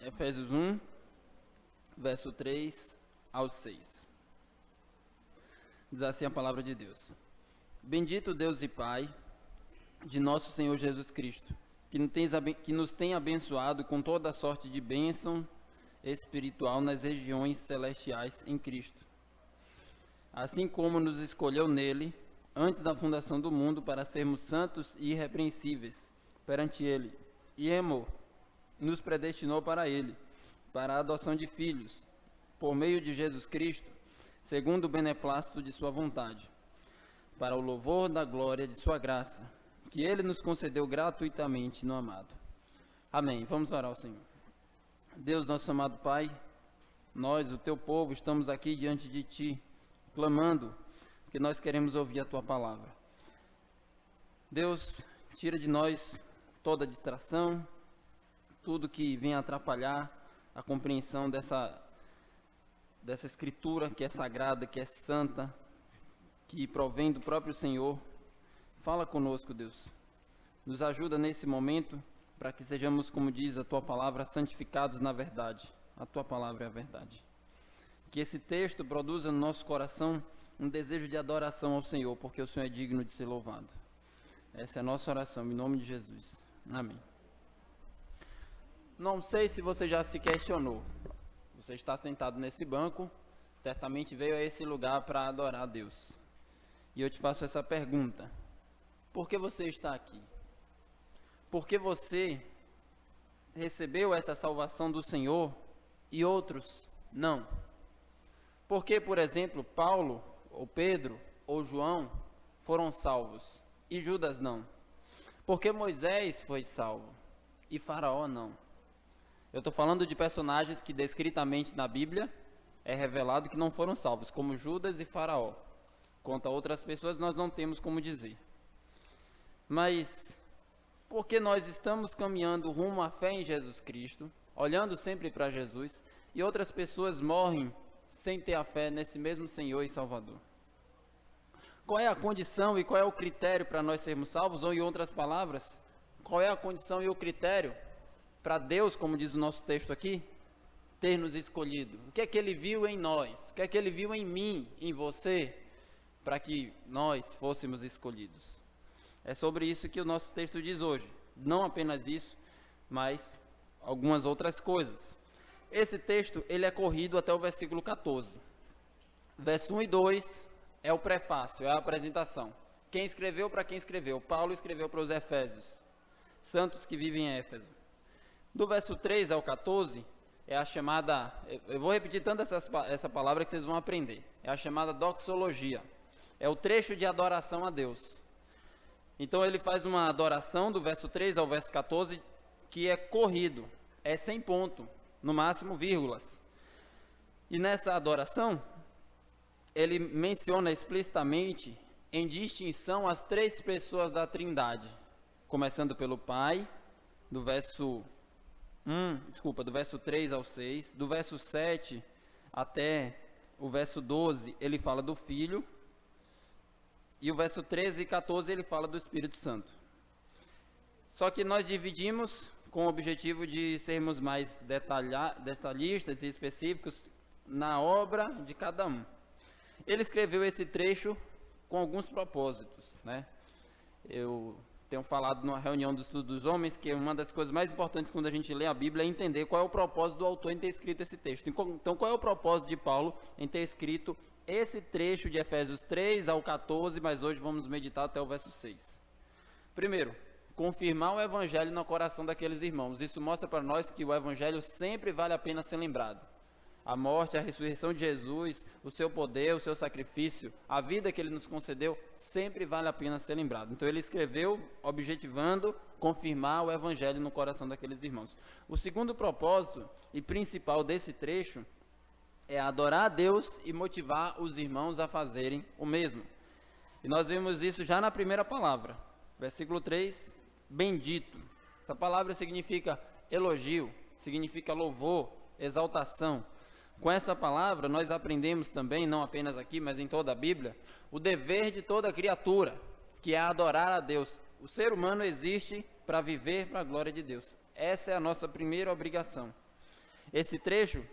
Efésios 1, verso 3 ao 6. Diz assim a palavra de Deus. Bendito Deus e Pai de nosso Senhor Jesus Cristo, que nos tem abençoado com toda sorte de bênção espiritual nas regiões celestiais em Cristo. Assim como nos escolheu nele, antes da fundação do mundo, para sermos santos e irrepreensíveis perante ele, e em amor, nos predestinou para ele, para a adoção de filhos, por meio de Jesus Cristo, segundo o beneplácito de sua vontade, para o louvor da glória de sua graça, que ele nos concedeu gratuitamente no amado. Amém. Vamos orar ao Senhor. Deus, nosso amado Pai, nós, o teu povo, estamos aqui diante de ti, clamando, porque nós queremos ouvir a tua palavra. Deus, tira de nós toda distração, tudo que venha atrapalhar a compreensão dessa escritura que é sagrada, que é santa, que provém do próprio Senhor. Fala conosco, Deus. Nos ajuda nesse momento para que sejamos, como diz a tua palavra, santificados na verdade. A tua palavra é a verdade. Que esse texto produza no nosso coração um desejo de adoração ao Senhor, porque o Senhor é digno de ser louvado. Essa é a nossa oração, em nome de Jesus. Amém. Não sei se você já se questionou. Você está sentado nesse banco, certamente veio a esse lugar para adorar a Deus. E eu te faço essa pergunta. Por que você está aqui? Por que você recebeu essa salvação do Senhor e outros não? Por que, por exemplo, Paulo, ou Pedro, ou João foram salvos e Judas não? Por que Moisés foi salvo e Faraó não? Eu estou falando de personagens que descritamente na Bíblia é revelado que não foram salvos, como Judas e Faraó. Quanto a outras pessoas nós não temos como dizer. Mas porque nós estamos caminhando rumo à fé em Jesus Cristo, olhando sempre para Jesus, e outras pessoas morrem sem ter a fé nesse mesmo Senhor e Salvador? Qual é a condição e qual é o critério para nós sermos salvos? Ou, em outras palavras, qual é a condição e o critério para Deus, como diz o nosso texto aqui, ter nos escolhido? O que é que Ele viu em nós? O que é que Ele viu em mim, em você, para que nós fôssemos escolhidos? É sobre isso que o nosso texto diz hoje. Não apenas isso, mas algumas outras coisas. Esse texto, ele é corrido até o versículo 14. Verso 1 e 2 é o prefácio, é a apresentação. Quem escreveu, para quem escreveu? Paulo escreveu para os Efésios, santos que vivem em Éfeso. Do verso 3 ao 14, é a chamada, eu vou repetir tanto essa palavra que vocês vão aprender, é a chamada doxologia, é o trecho de adoração a Deus. Então ele faz uma adoração do verso 3 ao verso 14, que é corrido, é sem ponto, no máximo vírgulas. E nessa adoração, ele menciona explicitamente, em distinção, as três pessoas da Trindade, começando pelo Pai, do verso 3 ao 6, do verso 7 até o verso 12, ele fala do Filho, e o verso 13 e 14 ele fala do Espírito Santo. Só que nós dividimos com o objetivo de sermos mais detalhistas e específicos na obra de cada um. Ele escreveu esse trecho com alguns propósitos, né? Eu tenho falado numa reunião do Estudo dos Homens que uma das coisas mais importantes quando a gente lê a Bíblia é entender qual é o propósito do autor em ter escrito esse texto. Então, qual é o propósito de Paulo em ter escrito esse trecho de Efésios 3 ao 14, mas hoje vamos meditar até o verso 6. Primeiro, confirmar o Evangelho no coração daqueles irmãos. Isso mostra para nós que o Evangelho sempre vale a pena ser lembrado. A morte, a ressurreição de Jesus, o seu poder, o seu sacrifício, a vida que ele nos concedeu, sempre vale a pena ser lembrado. Então ele escreveu objetivando confirmar o Evangelho no coração daqueles irmãos. O segundo propósito e principal desse trecho é adorar a Deus e motivar os irmãos a fazerem o mesmo. E nós vemos isso já na primeira palavra. Versículo 3, bendito. Essa palavra significa elogio, significa louvor, exaltação. Com essa palavra nós aprendemos também, não apenas aqui, mas em toda a Bíblia, o dever de toda criatura, que é adorar a Deus. O ser humano existe para viver para a glória de Deus. Essa é a nossa primeira obrigação. Esse trecho,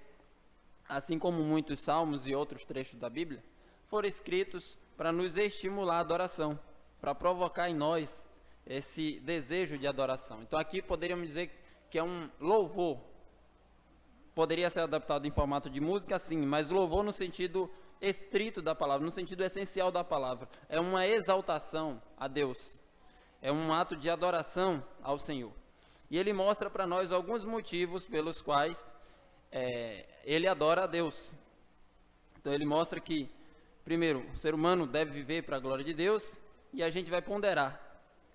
assim como muitos salmos e outros trechos da Bíblia, foram escritos para nos estimular a adoração, para provocar em nós esse desejo de adoração. Então aqui poderíamos dizer que é um louvor. Poderia ser adaptado em formato de música, sim, mas louvor no sentido estrito da palavra, no sentido essencial da palavra. É uma exaltação a Deus. É um ato de adoração ao Senhor. E ele mostra para nós alguns motivos pelos quais ele adora a Deus. Então ele mostra que, primeiro, o ser humano deve viver para a glória de Deus, e a gente vai ponderar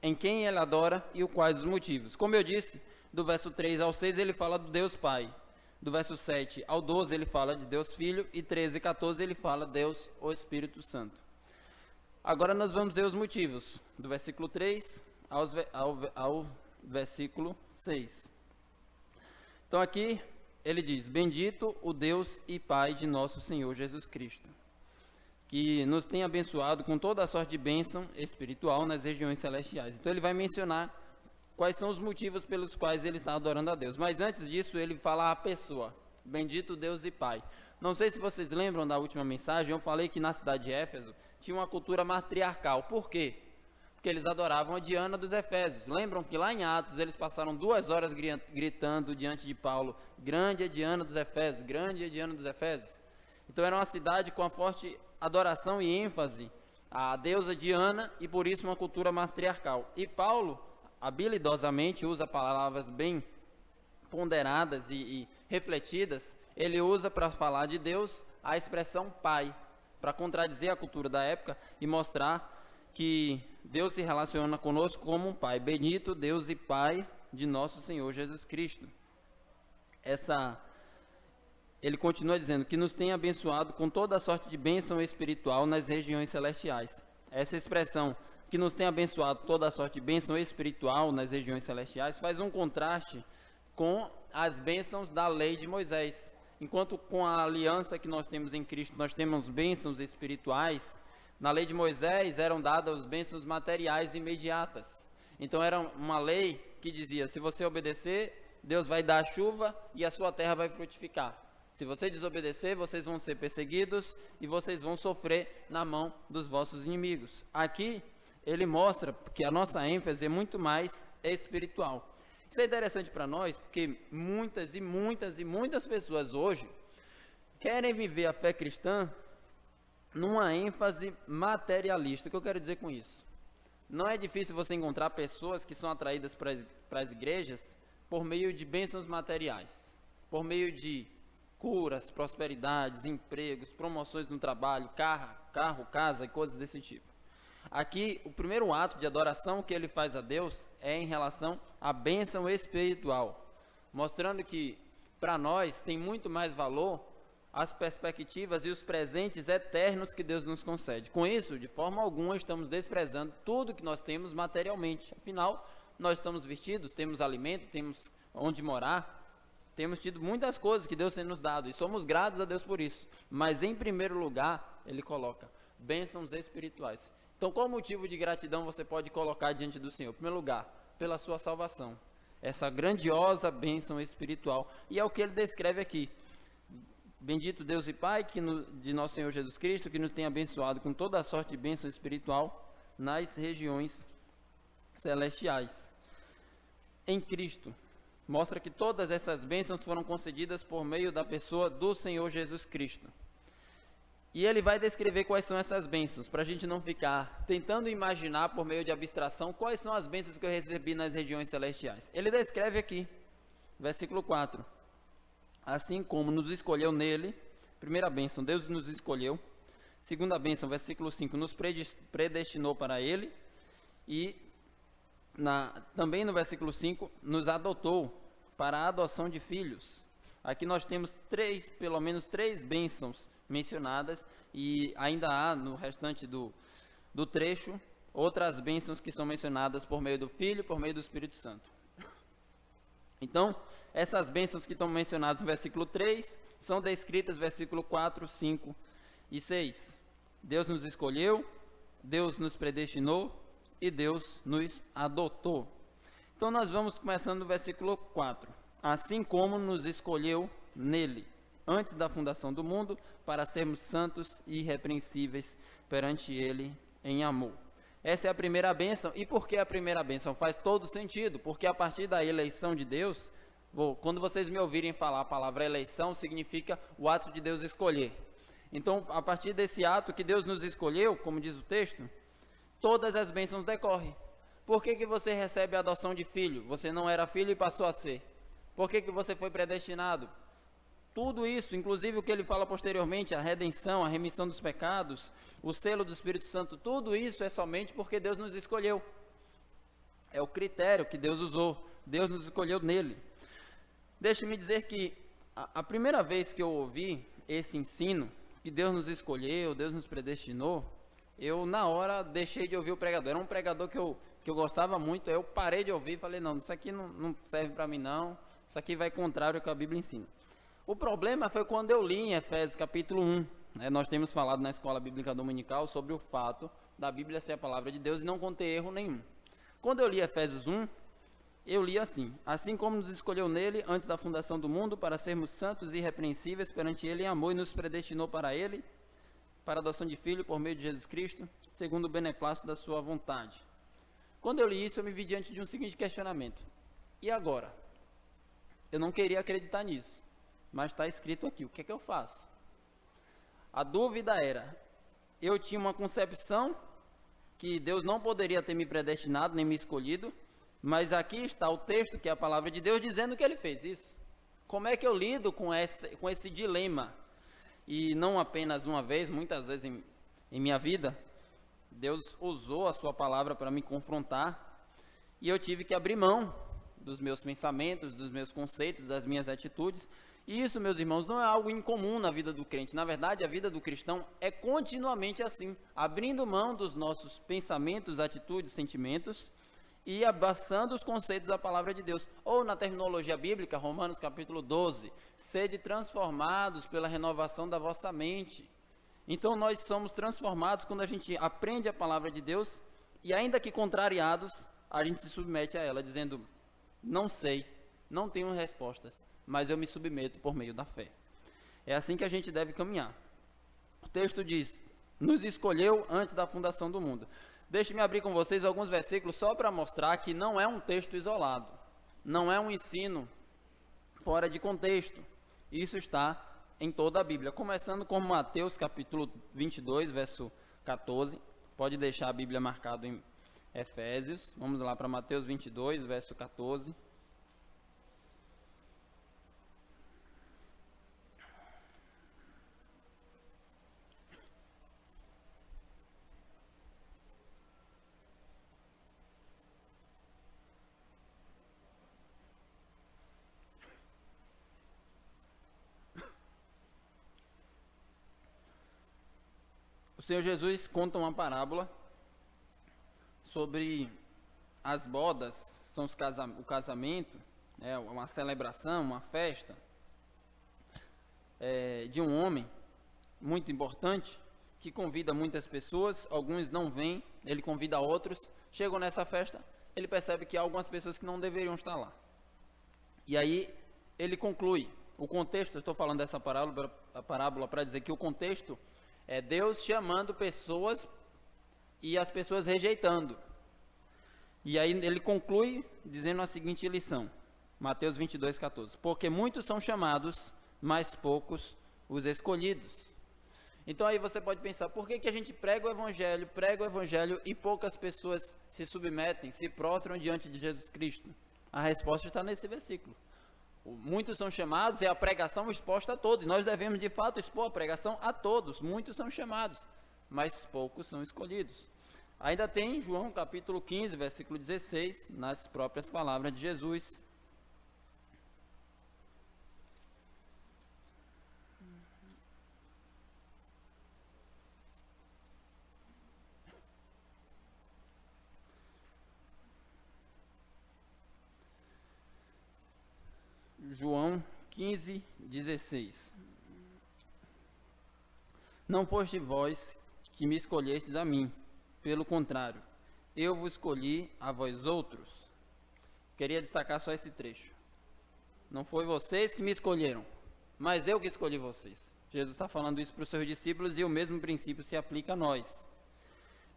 em quem ele adora e quais os motivos. Como eu disse, do verso 3 ao 6 ele fala do Deus Pai. Do verso 7 ao 12 ele fala de Deus Filho, e 13 e 14 ele fala Deus, o Espírito Santo. Agora nós vamos ver os motivos, do versículo 3 ao versículo 6. Então aqui ele diz: bendito o Deus e Pai de nosso Senhor Jesus Cristo, que nos tem abençoado com toda a sorte de bênção espiritual nas regiões celestiais. Então ele vai mencionar quais são os motivos pelos quais ele está adorando a Deus. Mas antes disso, ele fala a pessoa: bendito Deus e Pai. Não sei se vocês lembram da última mensagem, eu falei que na cidade de Éfeso tinha uma cultura matriarcal. Por quê? Porque eles adoravam a Diana dos Efésios. Lembram que lá em Atos eles passaram 2 horas gritando diante de Paulo: grande é Diana dos Efésios, grande é Diana dos Efésios. Então era uma cidade com a forte adoração e ênfase à deusa Diana, e por isso uma cultura matriarcal. E Paulo habilidosamente usa palavras bem ponderadas e refletidas. Ele usa para falar de Deus a expressão Pai, para contradizer a cultura da época e mostrar que Deus se relaciona conosco como um Pai. Bendito Deus e Pai de nosso Senhor Jesus Cristo. Ele continua dizendo que nos tem abençoado com toda a sorte de bênção espiritual nas regiões celestiais. Essa expressão, que nos tem abençoado toda a sorte de bênção espiritual nas regiões celestiais, faz um contraste com as bênçãos da lei de Moisés. Enquanto com a aliança que nós temos em Cristo, nós temos bênçãos espirituais, na lei de Moisés eram dadas as bênçãos materiais imediatas. Então era uma lei que dizia: se você obedecer, Deus vai dar a chuva e a sua terra vai frutificar. Se você desobedecer, vocês vão ser perseguidos e vocês vão sofrer na mão dos vossos inimigos. Aqui ele mostra que a nossa ênfase é muito mais espiritual. Isso é interessante para nós, porque muitas pessoas hoje querem viver a fé cristã numa ênfase materialista. O que eu quero dizer com isso? Não é difícil você encontrar pessoas que são atraídas para as igrejas por meio de bênçãos materiais, por meio de curas, prosperidades, empregos, promoções no trabalho, carro, casa e coisas desse tipo. Aqui, o primeiro ato de adoração que ele faz a Deus é em relação à bênção espiritual, mostrando que, para nós, tem muito mais valor as perspectivas e os presentes eternos que Deus nos concede. Com isso, de forma alguma, estamos desprezando tudo que nós temos materialmente. Afinal, nós estamos vestidos, temos alimento, temos onde morar, temos tido muitas coisas que Deus tem nos dado, e somos gratos a Deus por isso. Mas, em primeiro lugar, ele coloca bênçãos espirituais. Então, qual motivo de gratidão você pode colocar diante do Senhor? Em primeiro lugar, pela sua salvação, essa grandiosa bênção espiritual, e é o que ele descreve aqui: bendito Deus e Pai de nosso Senhor Jesus Cristo, que nos tem abençoado com toda a sorte de bênção espiritual nas regiões celestiais. Em Cristo, mostra que todas essas bênçãos foram concedidas por meio da pessoa do Senhor Jesus Cristo. E ele vai descrever quais são essas bênçãos, para a gente não ficar tentando imaginar por meio de abstração quais são as bênçãos que eu recebi nas regiões celestiais. Ele descreve aqui, versículo 4. Assim como nos escolheu nele, primeira bênção, Deus nos escolheu. Segunda bênção, versículo 5, nos predestinou para ele. E também no versículo 5, nos adotou para a adoção de filhos. Aqui nós temos pelo menos três bênçãos mencionadas, e ainda há no restante do trecho outras bênçãos que são mencionadas por meio do Filho, por meio do Espírito Santo. Então, essas bênçãos que estão mencionadas no versículo 3 são descritas no versículo 4, 5 e 6. Deus nos escolheu, Deus nos predestinou e Deus nos adotou. Então nós vamos começando no versículo 4. Assim como nos escolheu nele, antes da fundação do mundo, para sermos santos e irrepreensíveis perante ele em amor. Essa é a primeira bênção. E por que a primeira bênção? Faz todo sentido, porque a partir da eleição de Deus, quando vocês me ouvirem falar a palavra eleição, significa o ato de Deus escolher. Então, a partir desse ato que Deus nos escolheu, como diz o texto, todas as bênçãos decorrem. Por que você recebe a adoção de filho? Você não era filho e passou a ser. Por que você foi predestinado? Tudo isso, inclusive o que ele fala posteriormente, a redenção, a remissão dos pecados, o selo do Espírito Santo, tudo isso é somente porque Deus nos escolheu. É o critério que Deus usou. Deus nos escolheu nele. Deixe-me dizer que a primeira vez que eu ouvi esse ensino, que Deus nos escolheu, Deus nos predestinou, eu na hora deixei de ouvir o pregador. Era um pregador que eu gostava muito, eu parei de ouvir e falei, não, isso aqui não serve para mim não, isso aqui vai contrário ao que a Bíblia ensina. O problema foi quando eu li em Efésios capítulo 1, nós temos falado na escola bíblica dominical sobre o fato da Bíblia ser a palavra de Deus e não conter erro nenhum. Quando eu li Efésios 1, eu li assim como nos escolheu nele antes da fundação do mundo para sermos santos e irrepreensíveis perante ele em amor e nos predestinou para ele, para a adoção de filho por meio de Jesus Cristo, segundo o beneplácito da sua vontade. Quando eu li isso, eu me vi diante de um seguinte questionamento. E agora? Eu não queria acreditar nisso, mas está escrito aqui, o que é que eu faço? A dúvida era, eu tinha uma concepção que Deus não poderia ter me predestinado, nem me escolhido, mas aqui está o texto, que é a palavra de Deus, dizendo que ele fez isso. Como é que eu lido com esse dilema? E não apenas uma vez, muitas vezes em minha vida, Deus usou a sua palavra para me confrontar, e eu tive que abrir mão dos meus pensamentos, dos meus conceitos, das minhas atitudes. E isso, meus irmãos, não é algo incomum na vida do crente. Na verdade, a vida do cristão é continuamente assim, abrindo mão dos nossos pensamentos, atitudes, sentimentos, e abraçando os conceitos da palavra de Deus. Ou na terminologia bíblica, Romanos capítulo 12, sede transformados pela renovação da vossa mente. Então nós somos transformados quando a gente aprende a palavra de Deus, e ainda que contrariados, a gente se submete a ela, dizendo, não sei, não tenho respostas, mas eu me submeto por meio da fé. É assim que a gente deve caminhar. O texto diz, nos escolheu antes da fundação do mundo. Deixe-me abrir com vocês alguns versículos só para mostrar que não é um texto isolado, não é um ensino fora de contexto. Isso está em toda a Bíblia, começando com Mateus capítulo 22, verso 14. Pode deixar a Bíblia marcada em Efésios. Vamos lá para Mateus 22, verso 14. O Senhor Jesus conta uma parábola sobre as bodas, são o casamento, uma celebração, uma festa de um homem muito importante, que convida muitas pessoas, alguns não vêm, ele convida outros, chegam nessa festa, ele percebe que há algumas pessoas que não deveriam estar lá. E aí ele conclui, o contexto, eu estou falando dessa parábola para dizer que o contexto é Deus chamando pessoas e as pessoas rejeitando. E aí ele conclui dizendo a seguinte lição, Mateus 22, 14. Porque muitos são chamados, mas poucos os escolhidos. Então aí você pode pensar, por que a gente prega o evangelho e poucas pessoas se submetem, se prostram diante de Jesus Cristo? A resposta está nesse versículo. Muitos são chamados, é a pregação exposta a todos. Nós devemos de fato expor a pregação a todos. Muitos são chamados, mas poucos são escolhidos. Ainda tem João capítulo 15, versículo 16, nas próprias palavras de Jesus. João 15, 16. Não foste vós que me escolhestes a mim, pelo contrário, eu vos escolhi a vós outros. Queria destacar só esse trecho. Não foi vocês que me escolheram, mas eu que escolhi vocês. Jesus está falando isso para os seus discípulos e o mesmo princípio se aplica a nós.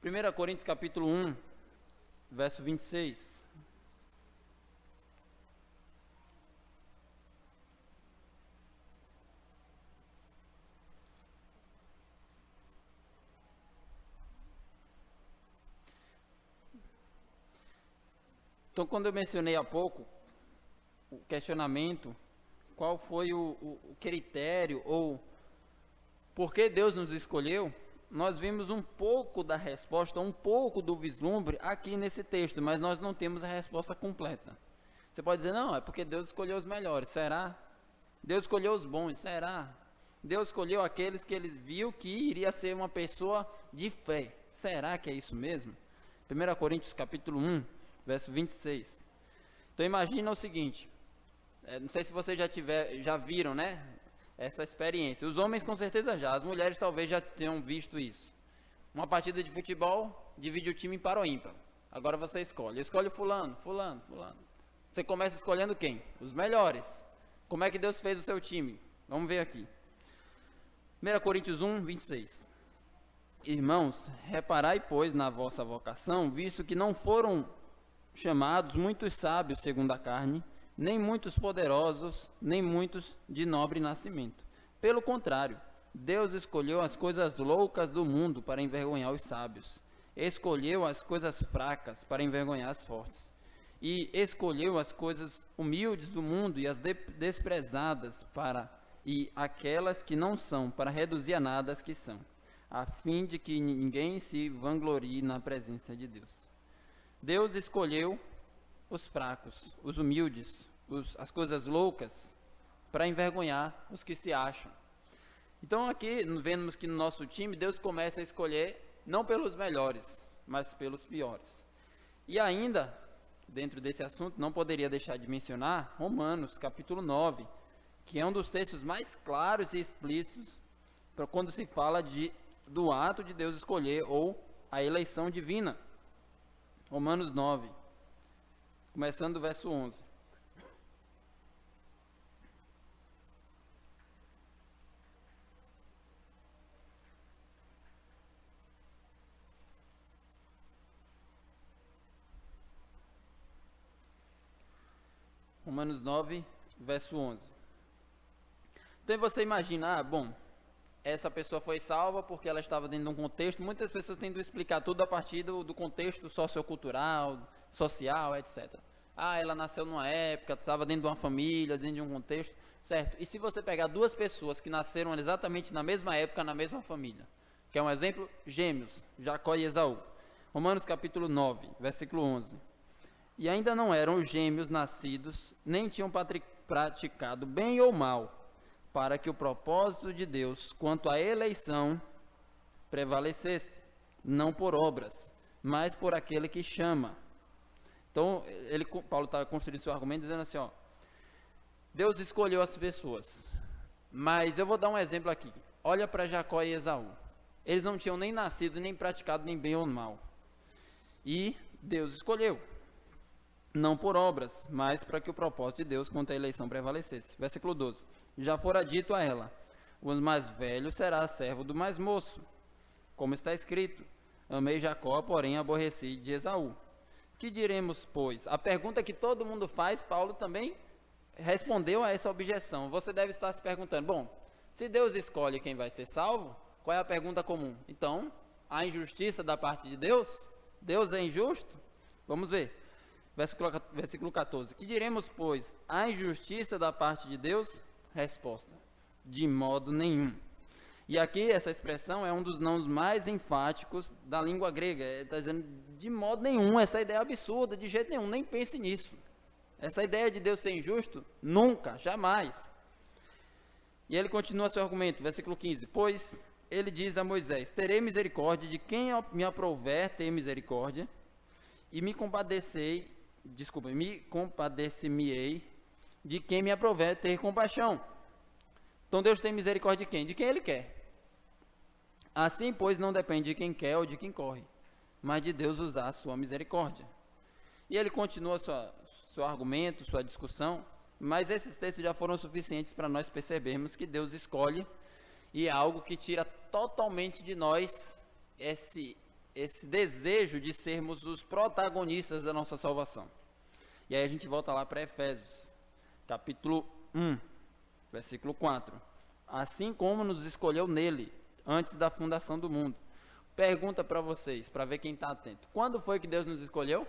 1 Coríntios capítulo 1, verso 26. Então, quando eu mencionei há pouco o questionamento, qual foi o critério ou por que Deus nos escolheu, nós vimos um pouco da resposta, um pouco do vislumbre aqui nesse texto, mas nós não temos a resposta completa. Você pode dizer, não, é porque Deus escolheu os melhores, será? Deus escolheu os bons, será? Deus escolheu aqueles que ele viu que iria ser uma pessoa de fé, será que é isso mesmo? 1 Coríntios capítulo 1, verso 26. Então imagina o seguinte, não sei se vocês já viram, né, essa experiência. Os homens com certeza já, as mulheres talvez já tenham visto isso. Uma partida de futebol, divide o time em par ou ímpar. Agora você escolhe fulano. Você começa escolhendo quem? Os melhores. Como é que Deus fez o seu time? Vamos ver aqui. 1 Coríntios 1, 26. Irmãos, reparai, pois, na vossa vocação, visto que não foram chamados muitos sábios segundo a carne, nem muitos poderosos, nem muitos de nobre nascimento. Pelo contrário, Deus escolheu as coisas loucas do mundo para envergonhar os sábios. Escolheu as coisas fracas para envergonhar as fortes. E escolheu as coisas humildes do mundo e as desprezadas e aquelas que não são, para reduzir a nada as que são, a fim de que ninguém se vanglorie na presença de Deus. Deus escolheu os fracos, os humildes, as coisas loucas, para envergonhar os que se acham. Então aqui, vemos que no nosso time, Deus começa a escolher, não pelos melhores, mas pelos piores. E ainda, dentro desse assunto, não poderia deixar de mencionar Romanos, capítulo 9, que é um dos textos mais claros e explícitos, para quando se fala do ato de Deus escolher, ou a eleição divina. Romanos 9, começando do verso 11. Romanos 9, verso 11. Então você imagina, bom, essa pessoa foi salva porque ela estava dentro de um contexto. Muitas pessoas tentam explicar tudo a partir do contexto sociocultural, social, etc. Ela nasceu numa época, estava dentro de uma família, dentro de um contexto, certo? E se você pegar duas pessoas que nasceram exatamente na mesma época, na mesma família, que é um exemplo, gêmeos, Jacó e Esaú. Romanos capítulo 9, versículo 11. E ainda não eram os gêmeos nascidos, nem tinham praticado bem ou mal, para que o propósito de Deus quanto à eleição prevalecesse, não por obras, mas por aquele que chama. Então, Paulo está construindo seu argumento dizendo assim, Deus escolheu as pessoas, mas eu vou dar um exemplo aqui. Olha para Jacó e Esaú. Eles não tinham nem nascido, nem praticado nem bem ou mal. E Deus escolheu, não por obras, mas para que o propósito de Deus quanto à eleição prevalecesse. Versículo 12. Já fora dito a ela, o mais velho será servo do mais moço, como está escrito, amei Jacó, porém aborreci de Esaú. Que diremos, pois? A pergunta que todo mundo faz, Paulo também respondeu a essa objeção. Você deve estar se perguntando, bom, se Deus escolhe quem vai ser salvo, qual é a pergunta comum? Então, há injustiça da parte de Deus? Deus é injusto? Vamos ver. Versículo 14. Que diremos, pois? Há injustiça da parte de Deus? Resposta: de modo nenhum. E aqui essa expressão é um dos nãos mais enfáticos da língua grega. Está dizendo de modo nenhum, essa ideia é absurda, de jeito nenhum, nem pense nisso. Essa ideia de Deus ser injusto, nunca, jamais. E ele continua seu argumento, versículo 15. Pois ele diz a Moisés, terei misericórdia de quem me aprouver ter misericórdia, e me compadecer-me-ei de quem me aprouver ter compaixão. Então Deus tem misericórdia de quem? De quem Ele quer. Assim, pois, não depende de quem quer ou de quem corre, mas de Deus usar a sua misericórdia. E ele continua seu argumento, sua discussão, Mas esses textos já foram suficientes para nós percebermos que Deus escolhe, e é algo que tira totalmente de nós esse desejo de sermos os protagonistas da nossa salvação. E aí a gente volta lá para Efésios, capítulo 1, versículo 4. Assim como nos escolheu nele, antes da fundação do mundo. Pergunta para vocês, para ver quem está atento. Quando foi que Deus nos escolheu?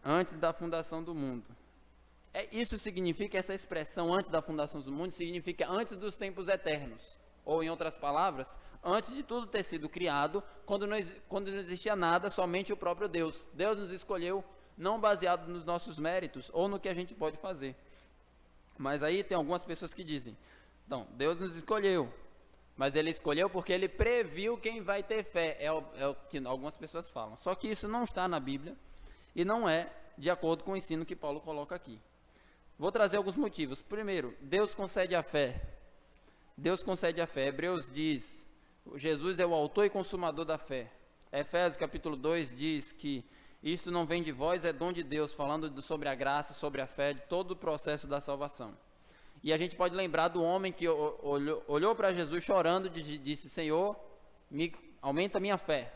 Antes da fundação do mundo. Isso significa, essa expressão antes da fundação do mundo, significa antes dos tempos eternos. Ou, em outras palavras, antes de tudo ter sido criado, quando não existia nada, somente o próprio Deus. Deus nos escolheu não baseado nos nossos méritos ou no que a gente pode fazer. Mas aí tem algumas pessoas que dizem, então, Deus nos escolheu, mas Ele escolheu porque Ele previu quem vai ter fé. É o que algumas pessoas falam. Só que isso não está na Bíblia e não é de acordo com o ensino que Paulo coloca aqui. Vou trazer alguns motivos. Primeiro, Deus concede a fé. Deus concede a fé. Hebreus diz, Jesus é o autor e consumador da fé. Efésios capítulo 2 diz que isto não vem de vós, é dom de Deus, falando sobre a graça, sobre a fé, de todo o processo da salvação. E a gente pode lembrar do homem que olhou para Jesus chorando e disse, Senhor, aumenta a minha fé.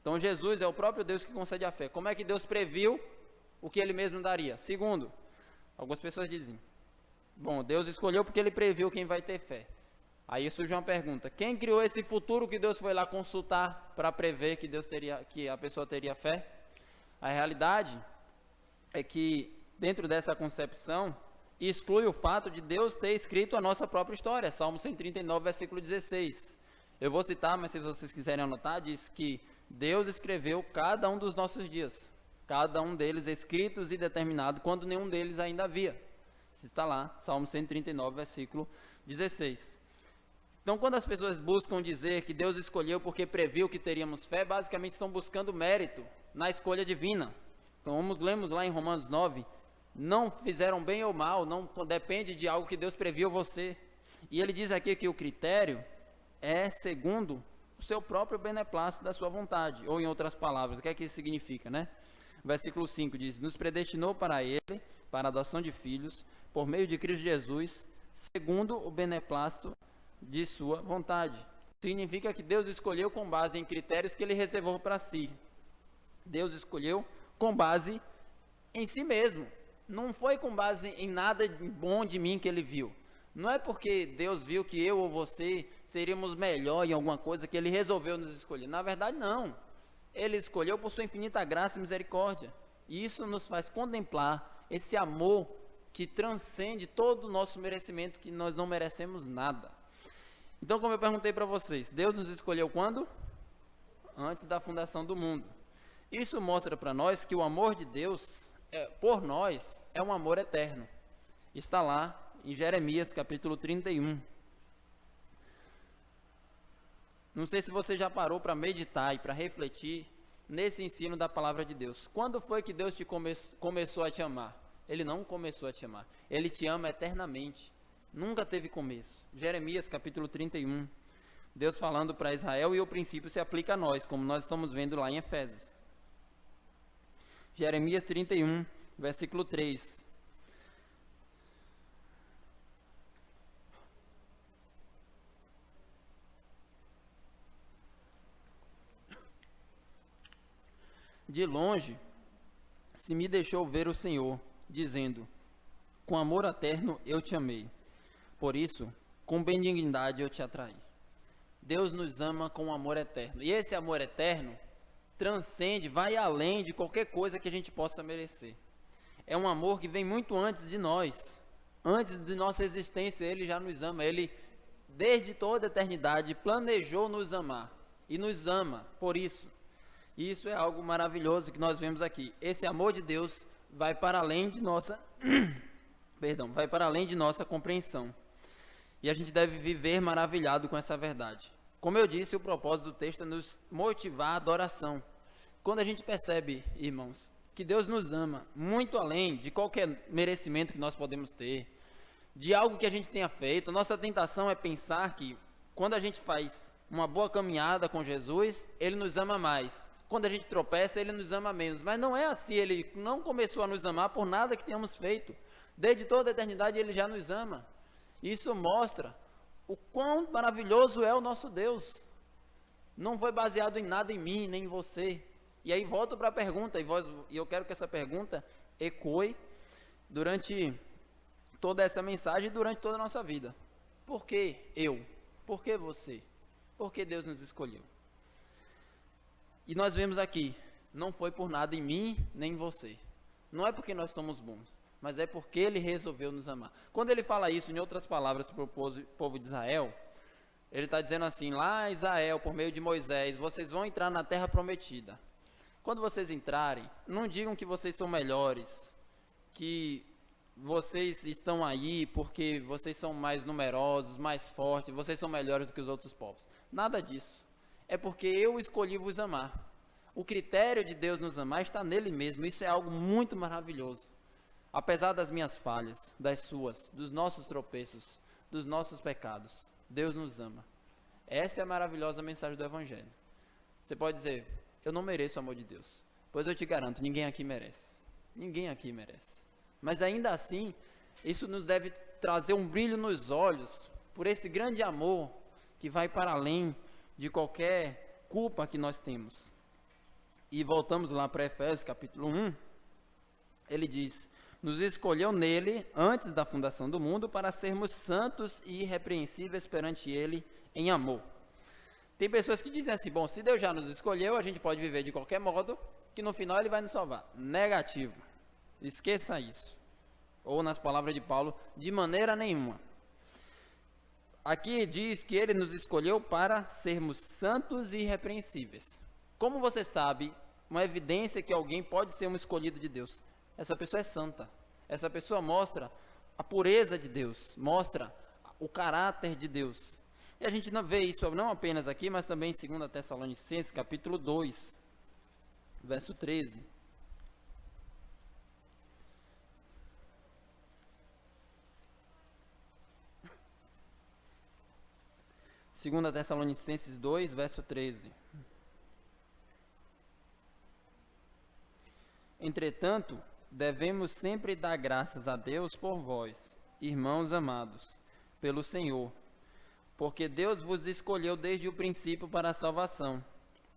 Então Jesus é o próprio Deus que concede a fé. Como é que Deus previu o que Ele mesmo daria? Segundo, algumas pessoas dizem, bom, Deus escolheu porque Ele previu quem vai ter fé. Aí surge uma pergunta, quem criou esse futuro que Deus foi lá consultar para prever que a pessoa teria fé? A realidade é que dentro dessa concepção exclui o fato de Deus ter escrito a nossa própria história. Salmo 139, versículo 16. Eu vou citar, mas se vocês quiserem anotar, diz que Deus escreveu cada um dos nossos dias, cada um deles escritos e determinado, quando nenhum deles ainda havia. Isso está lá, Salmo 139, versículo 16. Então, quando as pessoas buscam dizer que Deus escolheu porque previu que teríamos fé, basicamente estão buscando mérito na escolha divina. Então, lemos lá em Romanos 9, não fizeram bem ou mal, não depende de algo que Deus previu você. E ele diz aqui que o critério é segundo o seu próprio beneplácito da sua vontade, ou em outras palavras, o que é que isso significa, né? Versículo 5 diz, nos predestinou para Ele, para a adoção de filhos, por meio de Cristo Jesus, segundo o beneplácito de sua vontade. Significa que Deus escolheu com base em critérios que Ele reservou para si. Deus escolheu com base em si mesmo. Não foi com base em nada bom de mim que Ele viu. Não é porque Deus viu que eu ou você seríamos melhor em alguma coisa que Ele resolveu nos escolher. Na verdade, não. Ele escolheu por sua infinita graça e misericórdia. E isso nos faz contemplar esse amor que transcende todo o nosso merecimento, que nós não merecemos nada. Então, como eu perguntei para vocês, Deus nos escolheu quando? Antes da fundação do mundo. Isso mostra para nós que o amor de Deus por nós é um amor eterno. Está lá em Jeremias capítulo 31. Não sei se você já parou para meditar e para refletir nesse ensino da palavra de Deus. Quando foi que Deus começou a te amar? Ele não começou a te amar. Ele te ama eternamente. Nunca teve começo. Jeremias capítulo 31. Deus falando para Israel, e o princípio se aplica a nós, como nós estamos vendo lá em Efésios. Jeremias 31, versículo 3. De longe se me deixou ver o Senhor, dizendo, com amor eterno eu te amei. Por isso, com benignidade eu te atraí. Deus nos ama com amor eterno. E esse amor eterno transcende, vai além de qualquer coisa que a gente possa merecer. É um amor que vem muito antes de nós. Antes de nossa existência, Ele já nos ama. Ele, desde toda a eternidade, planejou nos amar. E nos ama por isso. E isso é algo maravilhoso que nós vemos aqui. Esse amor de Deus vai para além de nossa vai para além de nossa compreensão. E a gente deve viver maravilhado com essa verdade. Como eu disse, o propósito do texto é nos motivar à adoração. Quando a gente percebe, irmãos, que Deus nos ama muito além de qualquer merecimento que nós podemos ter, de algo que a gente tenha feito, nossa tentação é pensar que quando a gente faz uma boa caminhada com Jesus, Ele nos ama mais. Quando a gente tropeça, Ele nos ama menos. Mas não é assim, Ele não começou a nos amar por nada que tenhamos feito. Desde toda a eternidade Ele já nos ama. Isso mostra o quão maravilhoso é o nosso Deus. Não foi baseado em nada em mim, nem em você. E aí volto para a pergunta, e eu quero que essa pergunta ecoe durante toda essa mensagem e durante toda a nossa vida. Por que eu? Por que você? Por que Deus nos escolheu? E nós vemos aqui, não foi por nada em mim, nem em você. Não é porque nós somos bons, mas é porque Ele resolveu nos amar. Quando Ele fala isso, em outras palavras, para o povo de Israel, Ele está dizendo assim, lá Israel, por meio de Moisés, vocês vão entrar na terra prometida. Quando vocês entrarem, não digam que vocês são melhores, que vocês estão aí porque vocês são mais numerosos, mais fortes, vocês são melhores do que os outros povos. Nada disso. É porque eu escolhi vos amar. O critério de Deus nos amar está nele mesmo. Isso é algo muito maravilhoso. Apesar das minhas falhas, das suas, dos nossos tropeços, dos nossos pecados, Deus nos ama. Essa é a maravilhosa mensagem do Evangelho. Você pode dizer, eu não mereço o amor de Deus. Pois eu te garanto, ninguém aqui merece. Ninguém aqui merece. Mas ainda assim, isso nos deve trazer um brilho nos olhos, por esse grande amor que vai para além de qualquer culpa que nós temos. E voltamos lá para Efésios capítulo 1, ele diz, nos escolheu nele, antes da fundação do mundo, para sermos santos e irrepreensíveis perante ele em amor. Tem pessoas que dizem assim, bom, se Deus já nos escolheu, a gente pode viver de qualquer modo, que no final Ele vai nos salvar. Negativo. Esqueça isso. Ou nas palavras de Paulo, de maneira nenhuma. Aqui diz que Ele nos escolheu para sermos santos e irrepreensíveis. Como você sabe, uma evidência que alguém pode ser um escolhido de Deus? Essa pessoa é santa. Essa pessoa mostra a pureza de Deus, mostra o caráter de Deus. E a gente não vê isso não apenas aqui, mas também em 2 Tessalonicenses, capítulo 2, verso 13. Segunda Tessalonicenses 2, verso 13. Entretanto, devemos sempre dar graças a Deus por vós, irmãos amados, pelo Senhor, porque Deus vos escolheu desde o princípio para a salvação,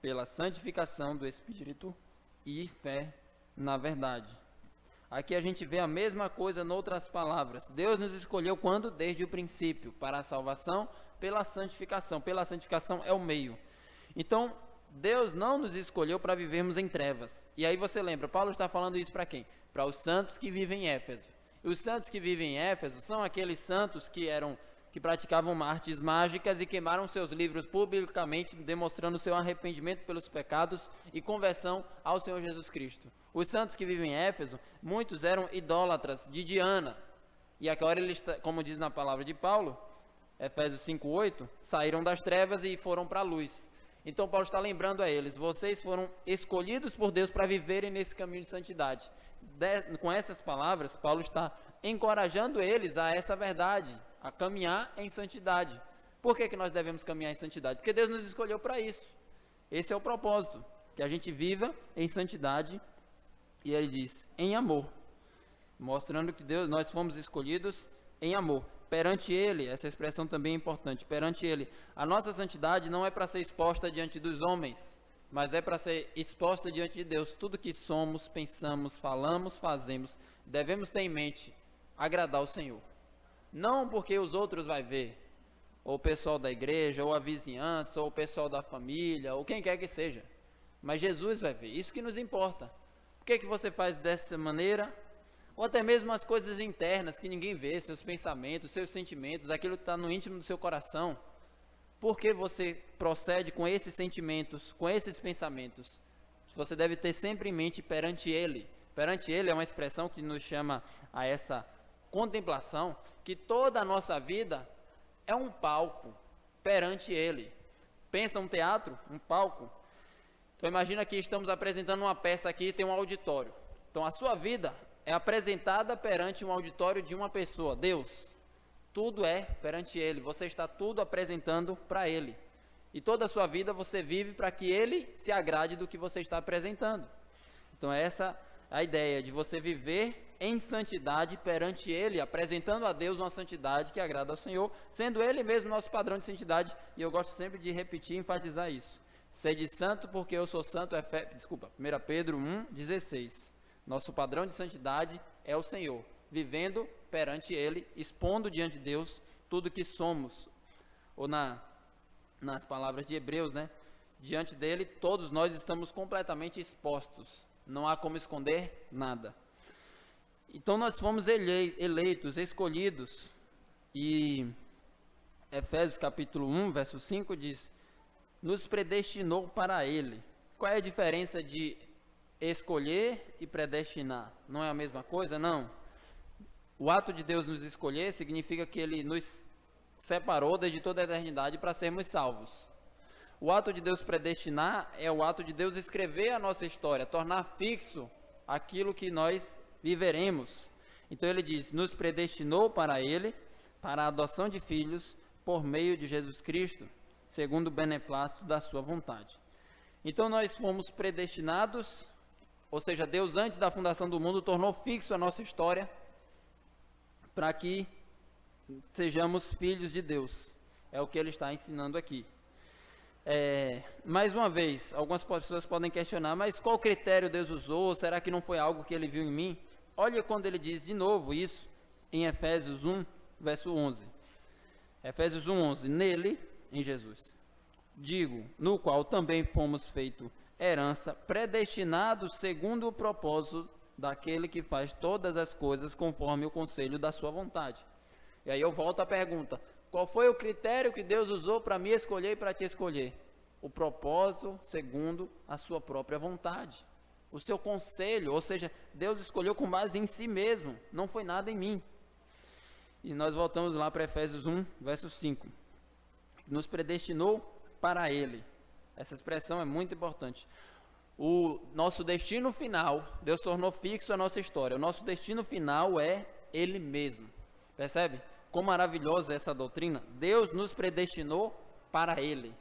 pela santificação do Espírito e fé na verdade. Aqui a gente vê a mesma coisa em outras palavras. Deus nos escolheu quando? Desde o princípio, para a salvação, pela santificação. Pela santificação é o meio. Então, Deus não nos escolheu para vivermos em trevas. E aí você lembra, Paulo está falando isso para quem? Para os santos que vivem em Éfeso. E os santos que vivem em Éfeso são aqueles santos que praticavam artes mágicas e queimaram seus livros publicamente, demonstrando seu arrependimento pelos pecados e conversão ao Senhor Jesus Cristo. Os santos que vivem em Éfeso, muitos eram idólatras de Diana. E agora eles, como diz na palavra de Paulo, Efésios 5:8, saíram das trevas e foram para a luz. Então Paulo está lembrando a eles, vocês foram escolhidos por Deus para viverem nesse caminho de santidade. Com essas palavras, Paulo está encorajando eles a essa verdade, a caminhar em santidade. Por que nós devemos caminhar em santidade? Porque Deus nos escolheu para isso. Esse é o propósito, que a gente viva em santidade. E ele diz, em amor, mostrando que nós fomos escolhidos em amor. Perante Ele, essa expressão também é importante, perante Ele, a nossa santidade não é para ser exposta diante dos homens, mas é para ser exposta diante de Deus. Tudo que somos, pensamos, falamos, fazemos, devemos ter em mente agradar o Senhor. Não porque os outros vão ver, ou o pessoal da igreja, ou a vizinhança, ou o pessoal da família, ou quem quer que seja, mas Jesus vai ver, isso que nos importa. Por que você faz dessa maneira? Ou até mesmo as coisas internas que ninguém vê, seus pensamentos, seus sentimentos, aquilo que está no íntimo do seu coração. Por que você procede com esses sentimentos, com esses pensamentos? Você deve ter sempre em mente perante Ele. Perante Ele é uma expressão que nos chama a essa contemplação, que toda a nossa vida é um palco perante Ele. Pensa um teatro, um palco. Então imagina que estamos apresentando uma peça aqui e tem um auditório. Então a sua vida é apresentada perante um auditório de uma pessoa, Deus. Tudo é perante Ele, você está tudo apresentando para Ele. E toda a sua vida você vive para que Ele se agrade do que você está apresentando. Então essa é a ideia de você viver em santidade perante Ele, apresentando a Deus uma santidade que agrada ao Senhor, sendo Ele mesmo nosso padrão de santidade. E eu gosto sempre de repetir e enfatizar isso. Sede santo porque eu sou santo, 1 Pedro 1,16. Nosso padrão de santidade é o Senhor, vivendo perante Ele, expondo diante de Deus tudo que somos. Ou nas palavras de Hebreus, né? Diante dele, todos nós estamos completamente expostos. Não há como esconder nada. Então nós fomos eleitos, escolhidos. E Efésios capítulo 1, verso 5 diz: nos predestinou para Ele. Qual é a diferença de escolher e predestinar? Não é a mesma coisa? Não. O ato de Deus nos escolher significa que Ele nos separou desde toda a eternidade para sermos salvos. O ato de Deus predestinar é o ato de Deus escrever a nossa história, tornar fixo aquilo que nós viveremos. Então ele diz, nos predestinou para Ele, para a adoção de filhos, por meio de Jesus Cristo, segundo o beneplácito da sua vontade. Então nós fomos predestinados, ou seja, Deus antes da fundação do mundo tornou fixo a nossa história, para que sejamos filhos de Deus. É o que ele está ensinando aqui. Mais uma vez, algumas pessoas podem questionar, mas qual critério Deus usou? Será que não foi algo que ele viu em mim? Olha quando ele diz de novo isso em Efésios 1, verso 11. Efésios 1, 11. Nele, em Jesus, digo, no qual também fomos feito herança, predestinados segundo o propósito daquele que faz todas as coisas conforme o conselho da sua vontade. E aí eu volto à pergunta, qual foi o critério que Deus usou para me escolher e para te escolher? O propósito segundo a sua própria vontade. O seu conselho, ou seja, Deus escolheu com base em si mesmo, não foi nada em mim. E nós voltamos lá para Efésios 1, verso 5. Nos predestinou para Ele. Essa expressão é muito importante. O nosso destino final, Deus tornou fixo a nossa história. O nosso destino final é Ele mesmo. Percebe? Quão maravilhosa é essa doutrina? Deus nos predestinou para Ele.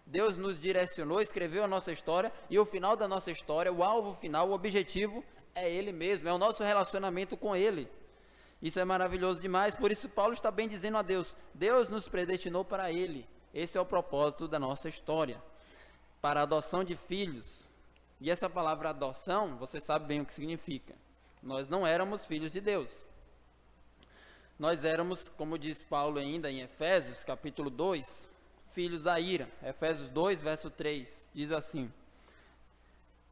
Deus nos direcionou, escreveu a nossa história, e o final da nossa história, o alvo final, o objetivo é Ele mesmo, é o nosso relacionamento com Ele. Isso é maravilhoso demais, por isso Paulo está bem dizendo a Deus, Deus nos predestinou para Ele. Esse é o propósito da nossa história, para a adoção de filhos. E essa palavra adoção, você sabe bem o que significa. Nós não éramos filhos de Deus. Nós éramos, como diz Paulo ainda em Efésios, capítulo 2, filhos da ira. Efésios 2, verso 3, diz assim,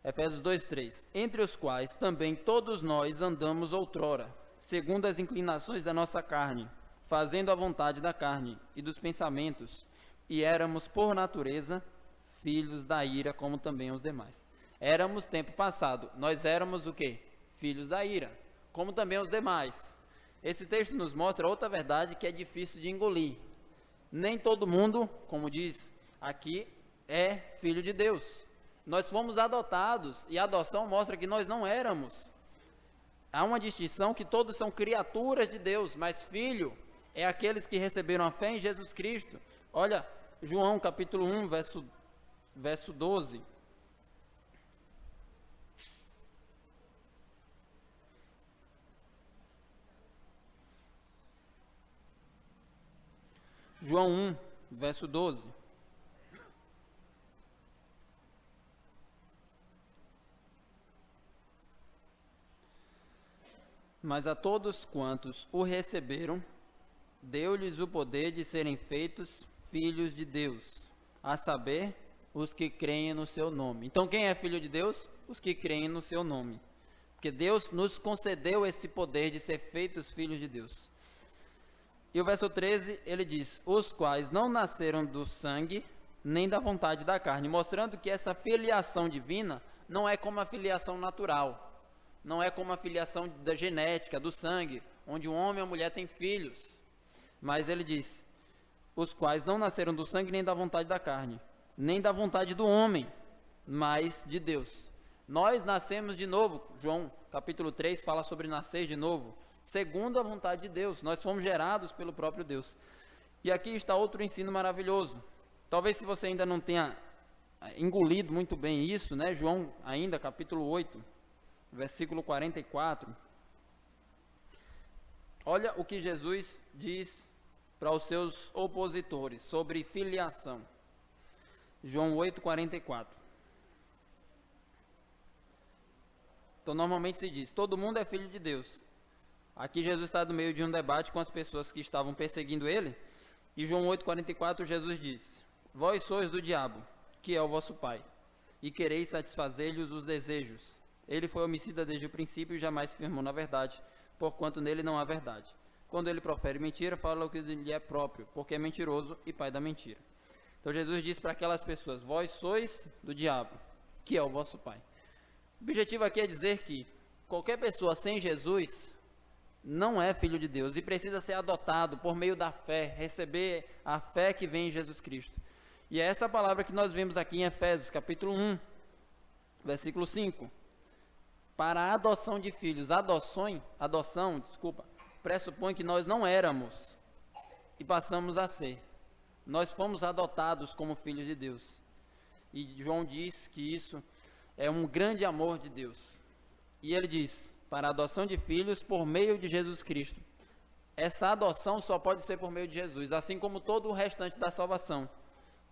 Efésios 2, 3, entre os quais também todos nós andamos outrora, segundo as inclinações da nossa carne, fazendo a vontade da carne e dos pensamentos, e éramos, por natureza, filhos da ira, como também os demais. Éramos tempo passado, nós éramos o quê? Filhos da ira, como também os demais. Esse texto nos mostra outra verdade que é difícil de engolir. Nem todo mundo, como diz aqui, é filho de Deus. Nós fomos adotados e a adoção mostra que nós não éramos. Há uma distinção que todos são criaturas de Deus, mas filho é aqueles que receberam a fé em Jesus Cristo. Olha, João capítulo 1, verso 12. João 1, verso 12. Mas a todos quantos o receberam, deu-lhes o poder de serem feitos filhos de Deus, a saber, os que creem no seu nome. Então, quem é filho de Deus? Os que creem no seu nome. Porque Deus nos concedeu esse poder de ser feitos filhos de Deus. E o verso 13, ele diz, os quais não nasceram do sangue, nem da vontade da carne, mostrando que essa filiação divina não é como a filiação natural, não é como a filiação da genética, do sangue, onde um homem e uma mulher têm filhos. Mas ele diz, os quais não nasceram do sangue, nem da vontade da carne, nem da vontade do homem, mas de Deus. Nós nascemos de novo, João capítulo 3 fala sobre nascer de novo, segundo a vontade de Deus, nós fomos gerados pelo próprio Deus. E aqui está outro ensino maravilhoso. Talvez se você ainda não tenha engolido muito bem isso, né? João ainda, capítulo 8, versículo 44. Olha o que Jesus diz para os seus opositores sobre filiação. João 8, 44. Então, normalmente se diz, todo mundo é filho de Deus. Aqui Jesus está no meio de um debate com as pessoas que estavam perseguindo ele. E João 8, 44, Jesus diz, vós sois do diabo, que é o vosso pai, e quereis satisfazer-lhes os desejos. Ele foi homicida desde o princípio e jamais se firmou na verdade, porquanto nele não há verdade. Quando ele profere mentira, fala o que lhe é próprio, porque é mentiroso e pai da mentira. Então Jesus diz para aquelas pessoas, vós sois do diabo, que é o vosso pai. O objetivo aqui é dizer que qualquer pessoa sem Jesus não é filho de Deus e precisa ser adotado por meio da fé, receber a fé que vem em Jesus Cristo. E é essa palavra que nós vemos aqui em Efésios, capítulo 1, versículo 5. Para a adoção de filhos, adoção, pressupõe que nós não éramos e passamos a ser. Nós fomos adotados como filhos de Deus. E João diz que isso é um grande amor de Deus. E ele diz, para a adoção de filhos por meio de Jesus Cristo. Essa adoção só pode ser por meio de Jesus, assim como todo o restante da salvação.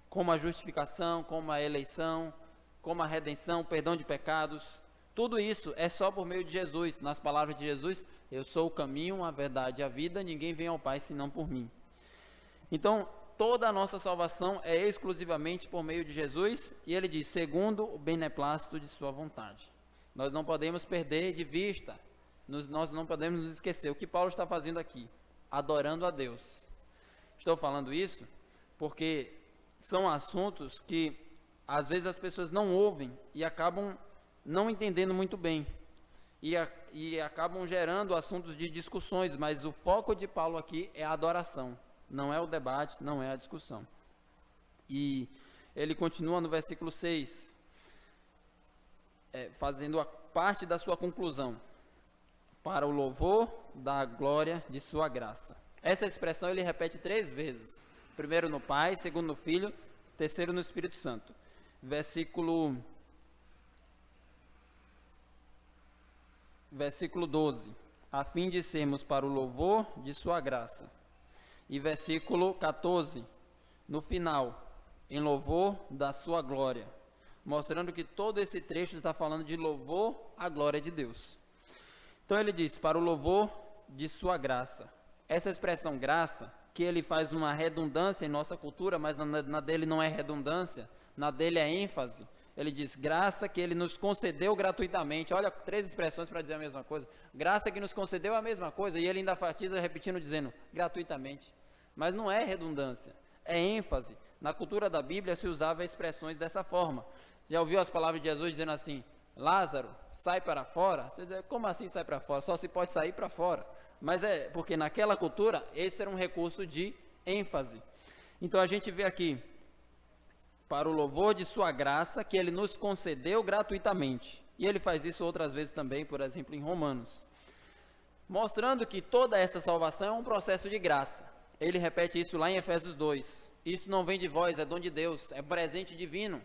Como a justificação, como a eleição, como a redenção, o perdão de pecados. Tudo isso é só por meio de Jesus. Nas palavras de Jesus, eu sou o caminho, a verdade e a vida, ninguém vem ao Pai senão por mim. Então, toda a nossa salvação é exclusivamente por meio de Jesus, e ele diz, segundo o beneplácito de sua vontade. Nós não podemos perder de vista, nós não podemos nos esquecer o que Paulo está fazendo aqui, adorando a Deus. Estou falando isso porque são assuntos que às vezes as pessoas não ouvem e acabam não entendendo muito bem, e acabam gerando assuntos de discussões, mas o foco de Paulo aqui é a adoração, não é o debate, não é a discussão. E ele continua no versículo 6, fazendo a parte da sua conclusão, para o louvor da glória de sua graça. Essa expressão ele repete 3 vezes, primeiro no Pai, segundo no Filho, terceiro no Espírito Santo. Versículo 12, a fim de sermos para o louvor de sua graça. E versículo 14, no final, em louvor da sua glória, mostrando que todo esse trecho está falando de louvor à glória de Deus. Então ele diz, para o louvor de sua graça. Essa expressão graça, que ele faz uma redundância em nossa cultura, mas na dele não é redundância, na dele é ênfase. Ele diz, graça que ele nos concedeu gratuitamente. Olha, 3 expressões para dizer a mesma coisa. Graça que nos concedeu a mesma coisa, e ele ainda enfatiza repetindo, dizendo, gratuitamente. Mas não é redundância, é ênfase. Na cultura da Bíblia se usava expressões dessa forma. Já ouviu as palavras de Jesus dizendo assim, Lázaro, sai para fora? Você diz, como assim sai para fora? Só se pode sair para fora. Mas é porque naquela cultura, esse era um recurso de ênfase. Então a gente vê aqui, para o louvor de sua graça, que ele nos concedeu gratuitamente. E ele faz isso outras vezes também, por exemplo, em Romanos. Mostrando que toda essa salvação é um processo de graça. Ele repete isso lá em Efésios 2. Isso não vem de vós, é dom de Deus, é presente divino.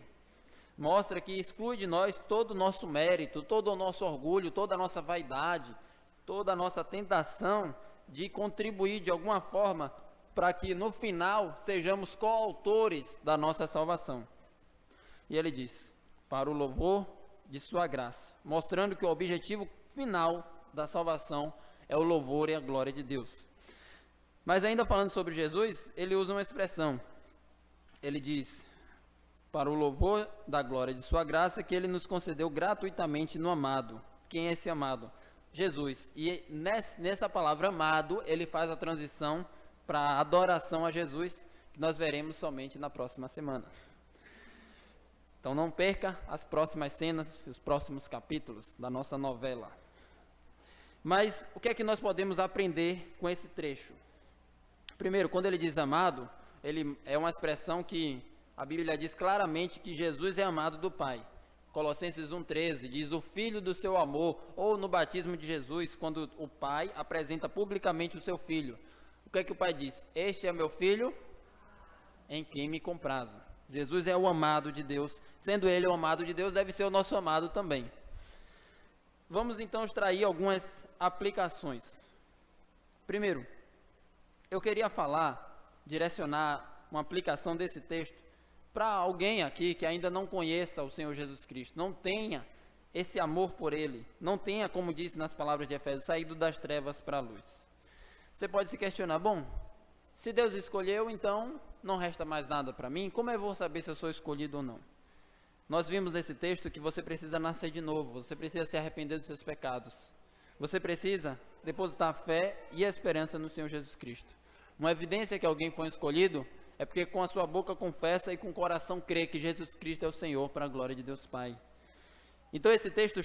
Mostra que exclui de nós todo o nosso mérito, todo o nosso orgulho, toda a nossa vaidade, toda a nossa tentação de contribuir de alguma forma para que no final sejamos coautores da nossa salvação. E ele diz, para o louvor de sua graça, mostrando que o objetivo final da salvação é o louvor e a glória de Deus. Mas ainda falando sobre Jesus, ele usa uma expressão, ele diz, para o louvor da glória de sua graça, que ele nos concedeu gratuitamente no amado. Quem é esse amado? Jesus. E nessa palavra amado, ele faz a transição para a adoração a Jesus, que nós veremos somente na próxima semana. Então não perca as próximas cenas, os próximos capítulos da nossa novela. Mas o que é que nós podemos aprender com esse trecho? Primeiro, quando ele diz amado, ele é uma expressão que a Bíblia diz claramente que Jesus é amado do Pai. Colossenses 1,13 diz o Filho do seu amor, ou no batismo de Jesus, quando o Pai apresenta publicamente o seu Filho. O que é que o Pai diz? Este é meu Filho em quem me comprazo. Jesus é o amado de Deus, sendo ele o amado de Deus, deve ser o nosso amado também. Vamos então extrair algumas aplicações. Primeiro, eu queria direcionar uma aplicação desse texto para alguém aqui que ainda não conheça o Senhor Jesus Cristo, não tenha esse amor por Ele, não tenha, como disse nas palavras de Efésios, saído das trevas para a luz. Você pode se questionar, bom, se Deus escolheu, então não resta mais nada para mim, como eu vou saber se eu sou escolhido ou não? Nós vimos nesse texto que você precisa nascer de novo, você precisa se arrepender dos seus pecados, você precisa depositar fé e esperança no Senhor Jesus Cristo. Uma evidência que alguém foi escolhido é porque com a sua boca confessa e com o coração crê que Jesus Cristo é o Senhor para a glória de Deus Pai. Então esse texto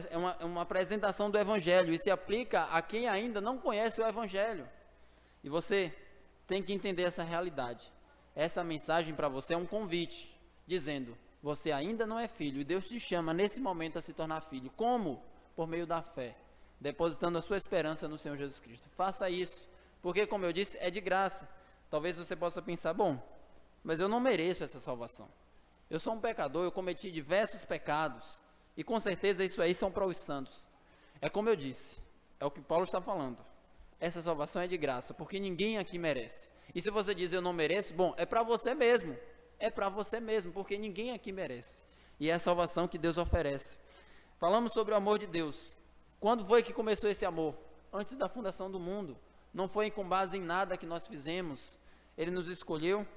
é uma apresentação do Evangelho e se aplica a quem ainda não conhece o Evangelho. E você tem que entender essa realidade. Essa mensagem para você é um convite, dizendo, você ainda não é filho e Deus te chama nesse momento a se tornar filho. Como? Por meio da fé, depositando a sua esperança no Senhor Jesus Cristo. Faça isso, porque como eu disse, é de graça. Talvez você possa pensar, bom, mas eu não mereço essa salvação. Eu sou um pecador, eu cometi diversos pecados, e com certeza isso aí são para os santos. É como eu disse, é o que Paulo está falando. Essa salvação é de graça, porque ninguém aqui merece. E se você diz eu não mereço, bom, é para você mesmo. É para você mesmo, porque ninguém aqui merece. E é a salvação que Deus oferece. Falamos sobre o amor de Deus. Quando foi que começou esse amor? Antes da fundação do mundo. Não foi com base em nada que nós fizemos. Ele nos escolheu.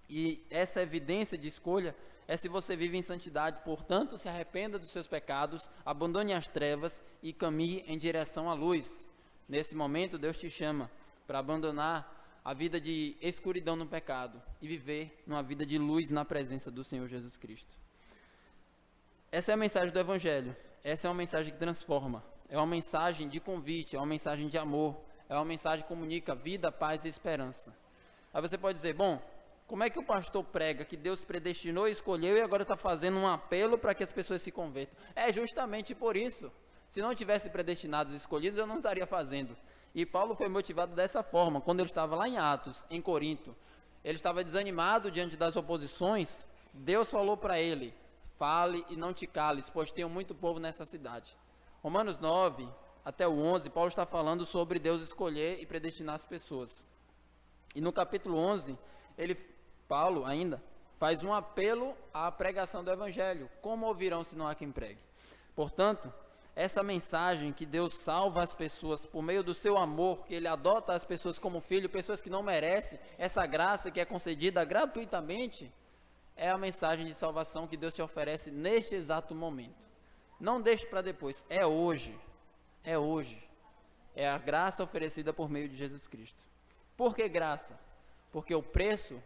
E essa evidência de escolha é se você vive em santidade. Portanto, se arrependa dos seus pecados, abandone as trevas e caminhe em direção à luz. Nesse momento, Deus te chama para abandonar a vida de escuridão no pecado e viver numa vida de luz na presença do Senhor Jesus Cristo. Essa é a mensagem do Evangelho. Essa é uma mensagem que transforma. É uma mensagem de convite, é uma mensagem de amor. É uma mensagem que comunica vida, paz e esperança. Aí você pode dizer, bom, como é que o pastor prega que Deus predestinou e escolheu e agora está fazendo um apelo para que as pessoas se convertam? É justamente por isso. Se não tivesse predestinados e escolhidos, eu não estaria fazendo. E Paulo foi motivado dessa forma, quando ele estava lá em Atos, em Corinto. Ele estava desanimado diante das oposições. Deus falou para ele, fale e não te cales, pois tenho muito povo nessa cidade. Romanos 9 até o 11, Paulo está falando sobre Deus escolher e predestinar as pessoas. E no capítulo 11, Paulo ainda faz um apelo à pregação do Evangelho. Como ouvirão se não há quem pregue? Portanto, essa mensagem que Deus salva as pessoas por meio do seu amor, que Ele adota as pessoas como filho, pessoas que não merecem, essa graça que é concedida gratuitamente, é a mensagem de salvação que Deus te oferece neste exato momento. Não deixe para depois, é hoje, é hoje. É a graça oferecida por meio de Jesus Cristo. Por que graça? Porque o preço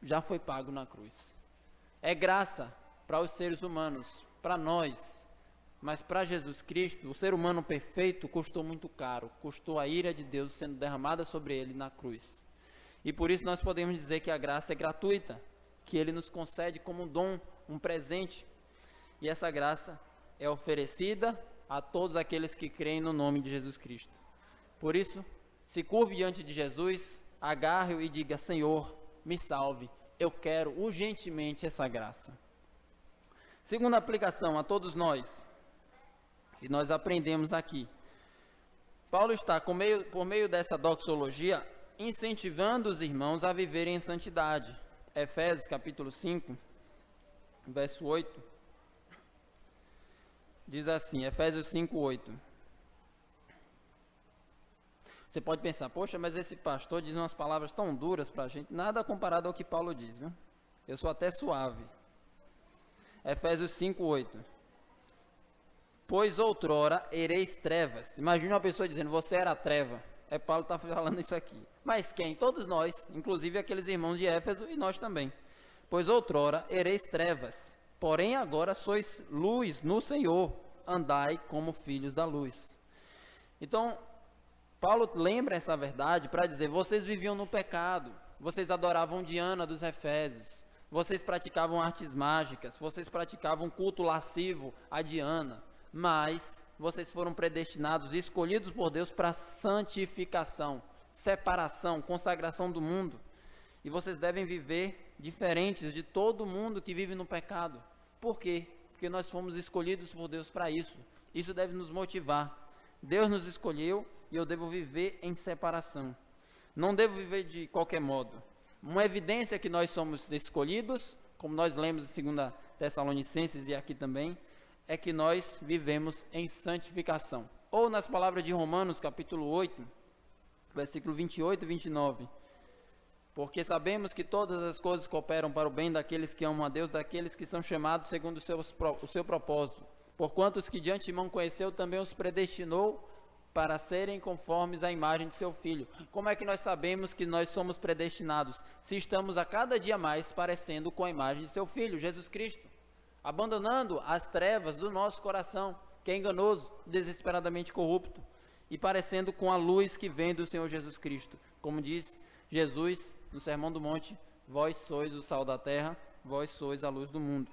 já foi pago na cruz. É graça para os seres humanos, para nós. Mas para Jesus Cristo, o ser humano perfeito custou muito caro, custou a ira de Deus sendo derramada sobre ele na cruz. E por isso nós podemos dizer que a graça é gratuita, que Ele nos concede como um dom, um presente. E essa graça é oferecida a todos aqueles que creem no nome de Jesus Cristo. Por isso, se curve diante de Jesus, agarre-o e diga, Senhor, me salve, eu quero urgentemente essa graça. Segunda aplicação a todos nós, que nós aprendemos aqui. Paulo está, por meio dessa doxologia, incentivando os irmãos a viverem em santidade. Efésios capítulo 5, verso 8, diz assim, Efésios 5, 8. Você pode pensar, poxa, mas esse pastor diz umas palavras tão duras para a gente, nada comparado ao que Paulo diz, viu? Eu sou até suave. Efésios 5, 8. Pois outrora ereis trevas. Imagina uma pessoa dizendo, você era treva. Paulo está falando isso aqui. Mas quem? Todos nós, inclusive aqueles irmãos de Éfeso e nós também. Pois outrora ereis trevas, porém agora sois luz no Senhor, andai como filhos da luz. Então, Paulo lembra essa verdade para dizer, vocês viviam no pecado, vocês adoravam Diana dos Efésios, vocês praticavam artes mágicas, vocês praticavam culto lascivo a Diana, mas vocês foram predestinados e escolhidos por Deus para santificação, separação, consagração do mundo. E vocês devem viver diferentes de todo mundo que vive no pecado. Por quê? Porque nós fomos escolhidos por Deus para isso. Isso deve nos motivar. Deus nos escolheu e eu devo viver em separação. Não devo viver de qualquer modo. Uma evidência que nós somos escolhidos, como nós lemos em 2 Tessalonicenses e aqui também, é que nós vivemos em santificação. Ou nas palavras de Romanos, capítulo 8, versículo 28 e 29. Porque sabemos que todas as coisas cooperam para o bem daqueles que amam a Deus, daqueles que são chamados segundo o seu propósito. Porquanto os que de antemão conheceu, também os predestinou para serem conformes à imagem de seu Filho. Como é que nós sabemos que nós somos predestinados? Se estamos a cada dia mais parecendo com a imagem de seu Filho, Jesus Cristo. Abandonando as trevas do nosso coração, que é enganoso, desesperadamente corrupto, e parecendo com a luz que vem do Senhor Jesus Cristo. Como diz Jesus no Sermão do Monte, vós sois o sal da terra, vós sois a luz do mundo.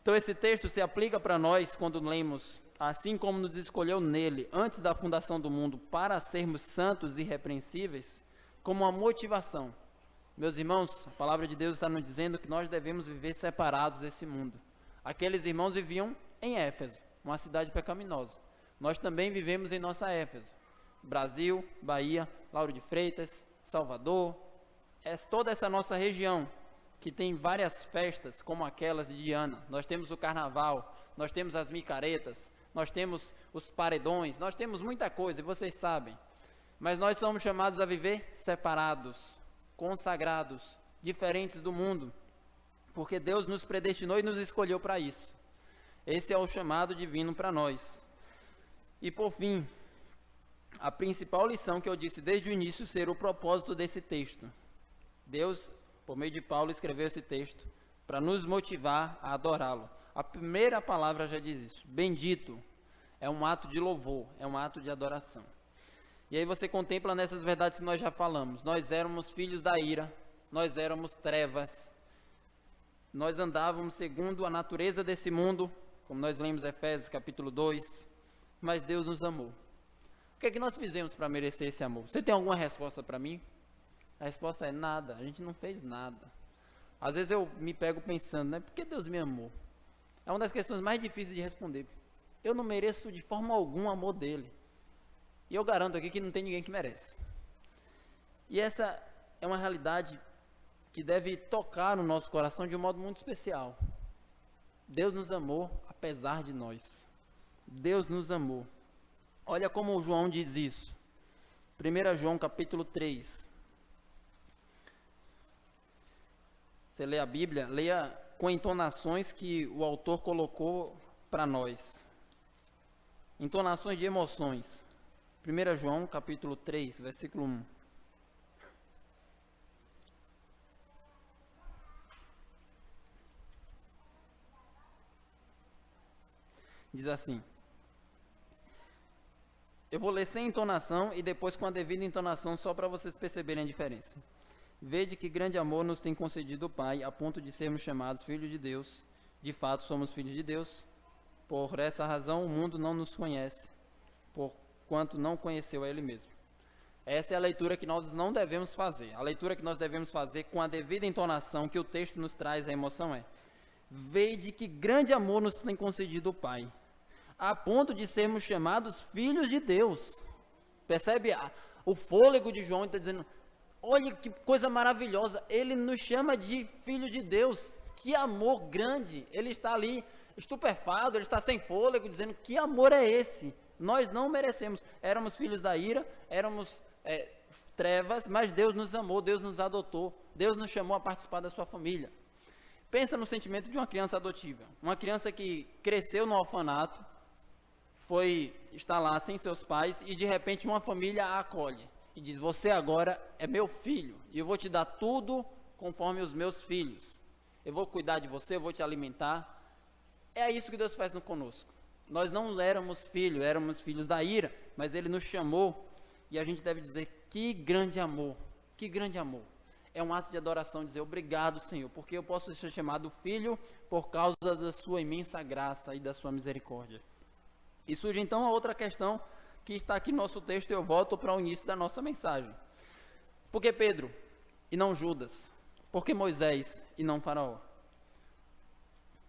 Então esse texto se aplica para nós quando lemos, assim como nos escolheu nele, antes da fundação do mundo, para sermos santos e irrepreensíveis, como uma motivação. Meus irmãos, a palavra de Deus está nos dizendo que nós devemos viver separados desse mundo. Aqueles irmãos viviam em Éfeso, uma cidade pecaminosa. Nós também vivemos em nossa Éfeso. Brasil, Bahia, Lauro de Freitas, Salvador, toda essa nossa região, que tem várias festas, como aquelas de Diana. Nós temos o carnaval, nós temos as micaretas, nós temos os paredões, nós temos muita coisa, e vocês sabem. Mas nós somos chamados a viver separados, consagrados, diferentes do mundo, porque Deus nos predestinou e nos escolheu para isso. Esse é o chamado divino para nós. E por fim, a principal lição que eu disse desde o início ser o propósito desse texto. Deus, por meio de Paulo, escreveu esse texto para nos motivar a adorá-lo. A primeira palavra já diz isso. Bendito é um ato de louvor, é um ato de adoração. E aí você contempla nessas verdades que nós já falamos. Nós éramos filhos da ira, nós éramos trevas, nós andávamos segundo a natureza desse mundo, como nós lemos em Efésios capítulo 2, mas Deus nos amou. O que é que nós fizemos para merecer esse amor? Você tem alguma resposta para mim? A resposta é nada, a gente não fez nada. Às vezes eu me pego pensando, né? Por que Deus me amou? É uma das questões mais difíceis de responder. Eu não mereço de forma alguma o amor dele. E eu garanto aqui que não tem ninguém que merece. E essa é uma realidade que deve tocar no nosso coração de um modo muito especial. Deus nos amou apesar de nós. Deus nos amou. Olha como o João diz isso. 1 João capítulo 3. Você lê a Bíblia, leia com entonações que o autor colocou para nós. Entonações de emoções. 1 João capítulo 3, versículo 1. Diz assim. Eu vou ler sem entonação e depois com a devida entonação só para vocês perceberem a diferença. Vede que grande amor nos tem concedido o Pai, a ponto de sermos chamados filhos de Deus. De fato, somos filhos de Deus. Por essa razão, o mundo não nos conhece, porquanto não conheceu a Ele mesmo. Essa é a leitura que nós não devemos fazer. A leitura que nós devemos fazer com a devida entonação que o texto nos traz, a emoção é: vede que grande amor nos tem concedido o Pai, a ponto de sermos chamados filhos de Deus. Percebe o fôlego de João? Está dizendo, olha que coisa maravilhosa, ele nos chama de filho de Deus, que amor grande. Ele está ali estupefado, ele está sem fôlego, dizendo, que amor é esse? Nós não merecemos, éramos filhos da ira, éramos trevas, mas Deus nos amou, Deus nos adotou, Deus nos chamou a participar da sua família. Pensa no sentimento de uma criança adotiva, uma criança que cresceu no orfanato, está lá sem seus pais e de repente uma família a acolhe e diz, você agora é meu filho e eu vou te dar tudo conforme os meus filhos. Eu vou cuidar de você, eu vou te alimentar. É isso que Deus faz conosco. Nós não éramos filhos, éramos filhos da ira, mas Ele nos chamou e a gente deve dizer, que grande amor, que grande amor. É um ato de adoração, dizer obrigado, Senhor, porque eu posso ser chamado filho por causa da sua imensa graça e da sua misericórdia. E surge então a outra questão que está aqui no nosso texto, e eu volto para o início da nossa mensagem. Porque Pedro, e não Judas? Por que Moisés e não Faraó?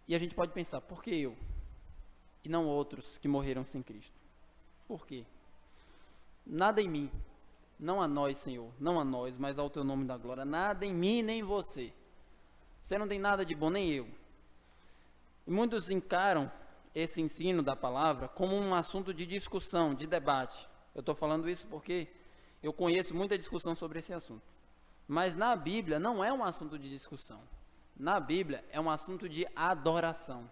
E a gente pode pensar, por que eu? E não outros que morreram sem Cristo? Por quê? Nada em mim, não a nós, Senhor, não a nós, mas ao teu nome da glória, nada em mim nem em você. Você não tem nada de bom, nem eu. E muitos encaram esse ensino da palavra como um assunto de discussão, de debate. Eu estou falando isso porque eu conheço muita discussão sobre esse assunto. Mas na Bíblia não é um assunto de discussão. Na Bíblia é um assunto de adoração.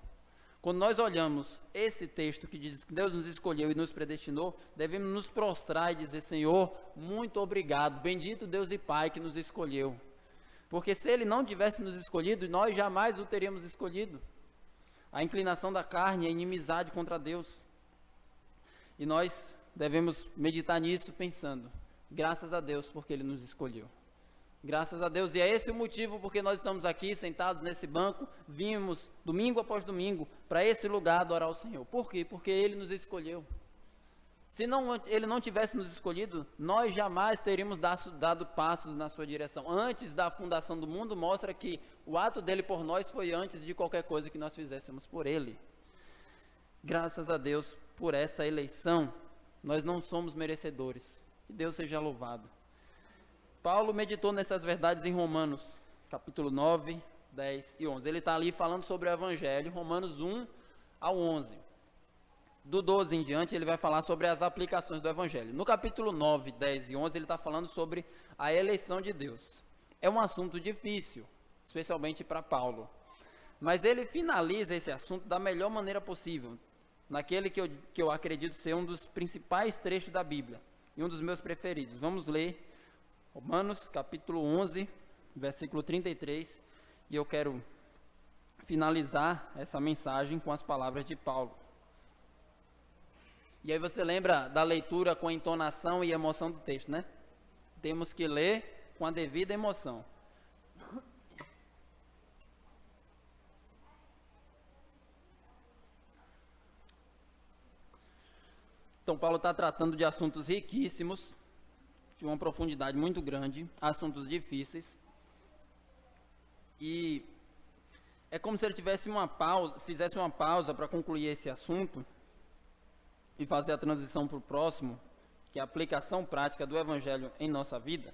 Quando nós olhamos esse texto que diz que Deus nos escolheu e nos predestinou, devemos nos prostrar e dizer, Senhor, muito obrigado, bendito Deus e Pai que nos escolheu. Porque se Ele não tivesse nos escolhido, nós jamais o teríamos escolhido. A inclinação da carne é inimizade contra Deus. E nós devemos meditar nisso pensando, graças a Deus porque Ele nos escolheu. Graças a Deus, e é esse o motivo porque nós estamos aqui sentados nesse banco, vimos domingo após domingo para esse lugar adorar o Senhor. Por quê? Porque Ele nos escolheu. Se Ele não tivesse nos escolhido, nós jamais teríamos dado passos na sua direção. Antes da fundação do mundo, mostra que o ato dele por nós foi antes de qualquer coisa que nós fizéssemos por Ele. Graças a Deus por essa eleição, nós não somos merecedores. Que Deus seja louvado. Paulo meditou nessas verdades em Romanos, capítulo 9, 10 e 11. Ele está ali falando sobre o Evangelho, Romanos 1 ao 11. Do 12 em diante, ele vai falar sobre as aplicações do Evangelho. No capítulo 9, 10 e 11, ele está falando sobre a eleição de Deus. É um assunto difícil, especialmente para Paulo. Mas ele finaliza esse assunto da melhor maneira possível, naquele que eu acredito ser um dos principais trechos da Bíblia, e um dos meus preferidos. Vamos ler Romanos, capítulo 11, versículo 33, e eu quero finalizar essa mensagem com as palavras de Paulo. E aí você lembra da leitura com a entonação e emoção do texto, né? Temos que ler com a devida emoção. Então, Paulo está tratando de assuntos riquíssimos, de uma profundidade muito grande, assuntos difíceis. E é como se ele fizesse uma pausa para concluir esse assunto e fazer a transição para o próximo, que é a aplicação prática do Evangelho em nossa vida.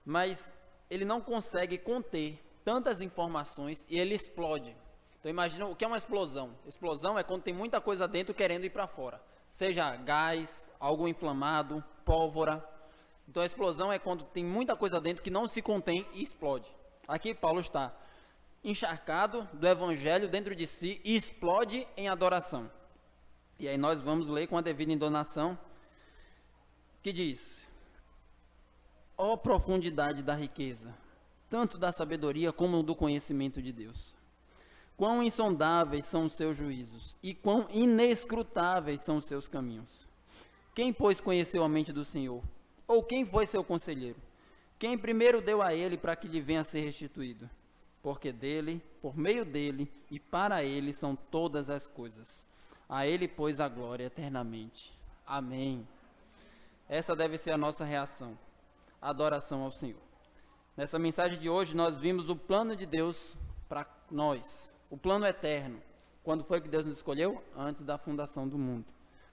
Mas ele não consegue conter tantas informações e ele explode. Então imagina o que é uma explosão. Explosão é quando tem muita coisa dentro querendo ir para fora. Seja gás, algo inflamado, pólvora. Então a explosão é quando tem muita coisa dentro que não se contém e explode. Aqui Paulo está encharcado do Evangelho dentro de si e explode em adoração. E aí nós vamos ler com a devida entonação, que diz: ó profundidade da riqueza, tanto da sabedoria como do conhecimento de Deus. Quão insondáveis são os seus juízos, e quão inescrutáveis são os seus caminhos. Quem, pois, conheceu a mente do Senhor? Ou quem foi seu conselheiro? Quem primeiro deu a ele para que lhe venha a ser restituído? Porque dele, por meio dele e para ele são todas as coisas. A ele, pois, a glória eternamente. Amém. Essa deve ser a nossa reação, a adoração ao Senhor. Nessa mensagem de hoje, nós vimos o plano de Deus para nós, o plano eterno. Quando foi que Deus nos escolheu? Antes da fundação do mundo.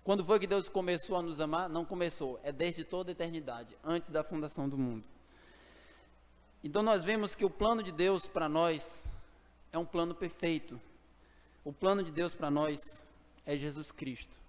Quando foi que Deus começou a nos amar? Não começou, é desde toda a eternidade, antes da fundação do mundo. Então nós vemos que o plano de Deus para nós é um plano perfeito. O plano de Deus para nós é Jesus Cristo.